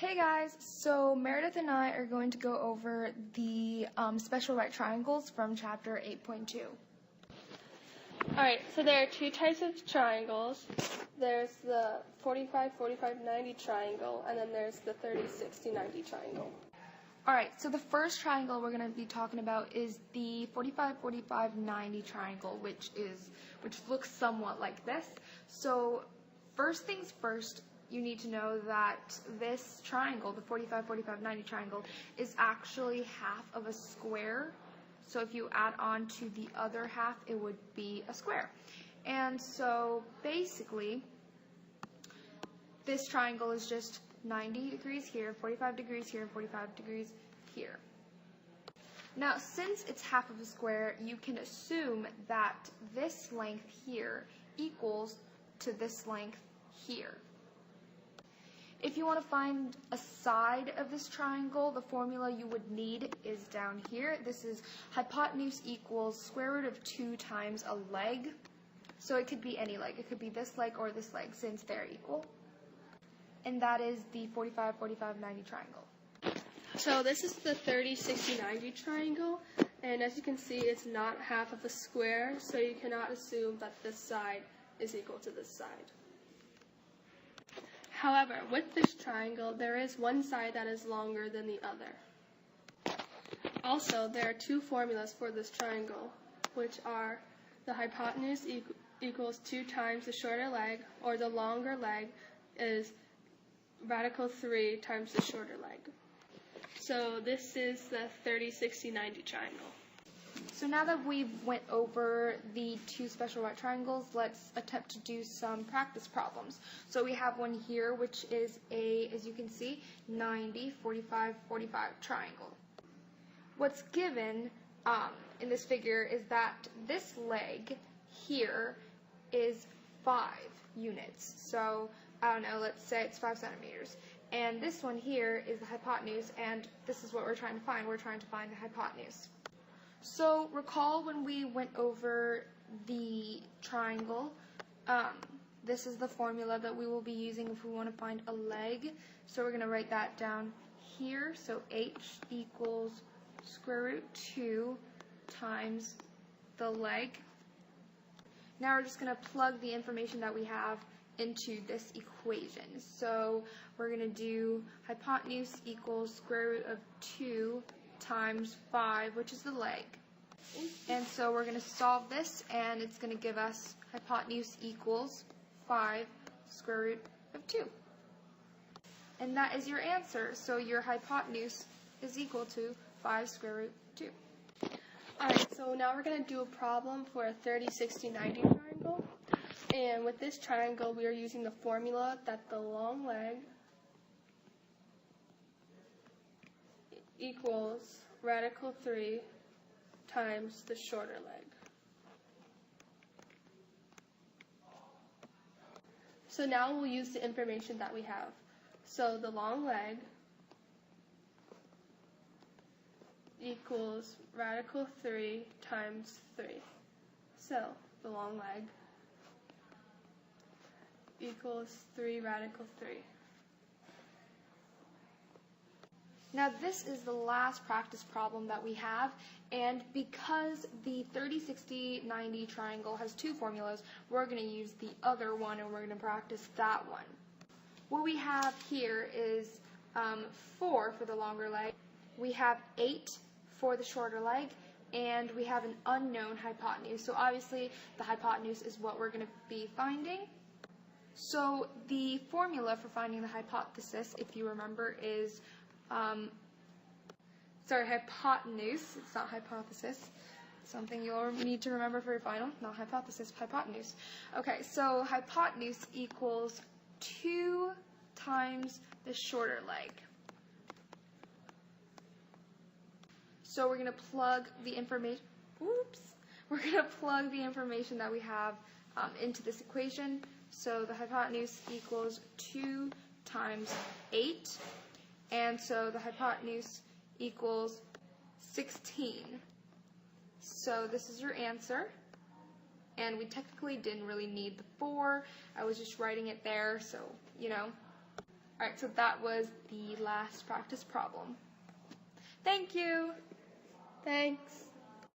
Hey guys, so Meredith and I are going to go over the special right triangles from chapter 8.2. Alright, so there are two types of triangles. There's the 45-45-90 triangle, and then there's the 30-60-90 triangle. Alright, so the first triangle we're going to be talking about is the 45-45-90 triangle, which looks somewhat like this. So first things first, you need to know that this triangle, the 45-45-90 triangle, is actually half of a square. So if you add on to the other half, it would be a square. And so basically, this triangle is just 90 degrees here, 45 degrees here, 45 degrees here. Now, since it's half of a square, you can assume that this length here equals to this length here. If you want to find a side of this triangle, the formula you would need is down here. This is hypotenuse equals square root of 2 times a leg. So it could be any leg. It could be this leg or this leg since they're equal. And that is the 45-45-90 triangle. So this is the 30-60-90 triangle. And as you can see, it's not half of a square, so you cannot assume that this side is equal to this side. However, with this triangle, there is one side that is longer than the other. Also, there are two formulas for this triangle, which are the hypotenuse equals 2 times the shorter leg, or the longer leg is radical 3 times the shorter leg. So this is the 30-60-90 triangle. So now that we've went over the two special right triangles, let's attempt to do some practice problems. So we have one here, which is a, as you can see, 90-45-45 triangle. What's given in this figure is that this leg here is 5 units. So, I don't know, let's say it's 5 centimeters. And this one here is the hypotenuse, and this is what we're trying to find. We're trying to find the hypotenuse. So recall when we went over the triangle, this is the formula that we will be using if we want to find a leg. So we're going to write that down here. So h equals square root 2 times the leg. Now we're just going to plug the information that we have into this equation. So we're going to do hypotenuse equals square root of 2 times 5, which is the leg. And so we're going to solve this, and it's going to give us hypotenuse equals 5 square root of 2. And that is your answer. So your hypotenuse is equal to 5 square root 2. Alright, so now we're going to do a problem for a 30-60-90 triangle. And with this triangle, we are using the formula that the long leg equals radical 3 times the shorter leg. So now we'll use the information that we have. So the long leg equals radical 3 times 3. So the long leg equals 3 radical 3. Now this is the last practice problem that we have, and because the 30-60-90 triangle has two formulas, we're going to use the other one and we're going to practice that one. What we have here is 4 for the longer leg, we have 8 for the shorter leg, and we have an unknown hypotenuse. So obviously the hypotenuse is what we're going to be finding. So the formula for finding the hypothesis, if you remember, is hypotenuse. It's not hypothesis. Something you'll need to remember for your final. Not hypothesis, hypotenuse. Okay, so hypotenuse equals 2 times the shorter leg. So we're going to plug the information. We're going to plug the information that we have into this equation. So the hypotenuse equals 2 times 8. And so the hypotenuse equals 16. So this is your answer. And we technically didn't really need the 4. I was just writing it there, so, you know. Alright, so that was the last practice problem. Thank you! Thanks.